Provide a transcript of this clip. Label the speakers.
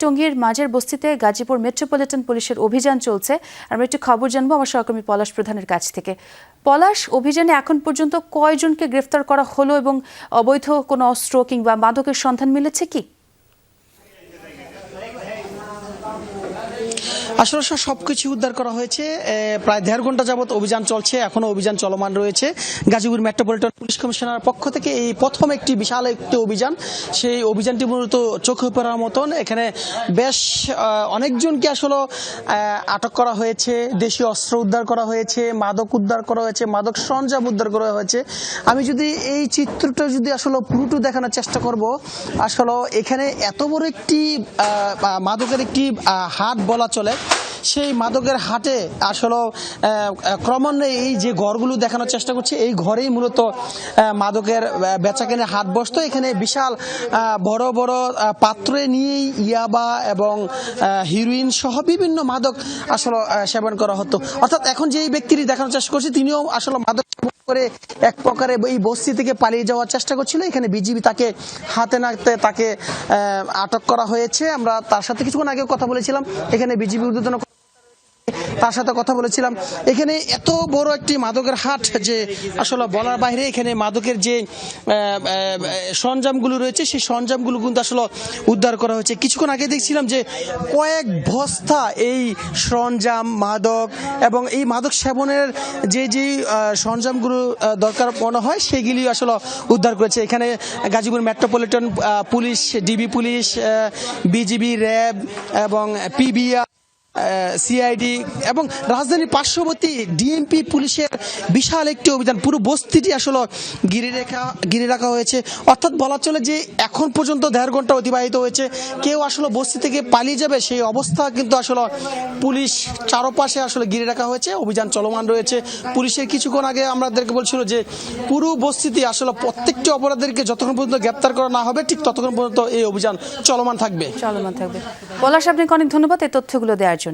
Speaker 1: টঙ্গীর মাঝের বস্তিতে গাজীপুর মেট্রোপলিটন পুলিশের অভিযান চলছে। আমরা একটু খবর জানবো আমার সহকর্মী পলাশ প্রধানের কাছ থেকে। পলাশ, অভিযানে এখন পর্যন্ত কয়জনকে গ্রেফতার করা হলো এবং অবৈধ কোনো অস্ত্র কিংবা মাদকের সন্ধান মিলেছে কি?
Speaker 2: আসলে সবকিছু উদ্ধার করা হয়েছে। প্রায় 1.5 ঘন্টা যাবত অভিযান চলছে, এখনো অভিযান চলমান রয়েছে। গাজীপুর মেট্রোপলিটন পুলিশ কমিশনার পক্ষ থেকে এই প্রথম একটি বিশাল একটি অভিযান, সেই অভিযানটি মূলত চোখে পড়ার মতন। এখানে বেশ অনেকজনকে আসলে আটক করা হয়েছে, দেশীয় অস্ত্র উদ্ধার করা হয়েছে, মাদক উদ্ধার করা হয়েছে, মাদক সরঞ্জাম উদ্ধার করা হয়েছে। আমি যদি এই চিত্রটা যদি আসলে পুরোটা দেখানোর চেষ্টা করব, আসলে এখানে এত বড় একটি মাদকের একটি হাট বলা চলে। সেই মাদকের হাটে আসলে ক্রমান্বয়ে এই যে ঘরগুলো দেখানোর চেষ্টা করছে, এই ঘরেই মূলত মাদকের বেচাকেনার হাট বসতো। এখানে বিশাল বড় বড় পাত্রে নিয়েই ইয়াবা এবং হিরোইন সহ বিভিন্ন মাদক আসলে সেবন করা হতো। অর্থাৎ এখন যে ব্যক্তিটি দেখানোর চেষ্টা করছে, তিনিও আসলে মাদক করে এক প্রকারে এই বস্তি থেকে পালিয়ে যাওয়ার চেষ্টা করছিল। এখানে বিজিবি তাকে হাতে নাতে তাকে আটক করা হয়েছে। আমরা তার সাথে কিছুক্ষণ আগে কথা বলেছিলাম, এখানে বিজিবি ঊর্ধ্বতন তার সাথে কথা বলেছিলাম। এখানে এত বড় একটি মাদকের হাট যে আসলে বলার বাইরে। এখানে মাদকের যে সরঞ্জামগুলো রয়েছে, সেই সরঞ্জামগুলো কিন্তু আসলে উদ্ধার করা হয়েছে। কিছুক্ষণ আগে দেখছিলাম যে কয়েক বস্তা এই সরঞ্জাম, মাদক এবং এই মাদক সেবনের যে সরঞ্জামগুলো দরকার মনে হয় সেগুলি আসলে উদ্ধার করেছে। এখানে Gazipur metropolitan police, DB police, BGB, RAB এবং পিবিআর, সিআইডি এবং রাজধানীর পার্শ্ববর্তী ডিএমপি পুলিশের বিশাল একটি অভিযান, পুরো বস্তিটি আসলে ঘিরে রাখা হয়েছে। অর্থাৎ বলা চলে যে এখন পর্যন্ত 1.5 ঘন্টা অতিবাহিত হয়েছে। কেউ আসলে বস্তি থেকে পালিয়ে যাবে সেই অবস্থা কিন্তু আসলে পুলিশ চারপাশে আসলে ঘিরে রাখা হয়েছে, অভিযান চলমান রয়েছে। পুলিশের কিছুক্ষণ আগে আমাদেরকে বলছিল যে পুরো বস্তিতে আসলে প্রত্যেকটি অপরাধীকে যতক্ষণ পর্যন্ত গ্রেপ্তার করা না হবে ঠিক ততক্ষণ পর্যন্ত এই অভিযান চলমান থাকবে।
Speaker 1: পলাশ, আপনাকে অনেক ধন্যবাদ এই তথ্যগুলো দেওয়ার জন্য।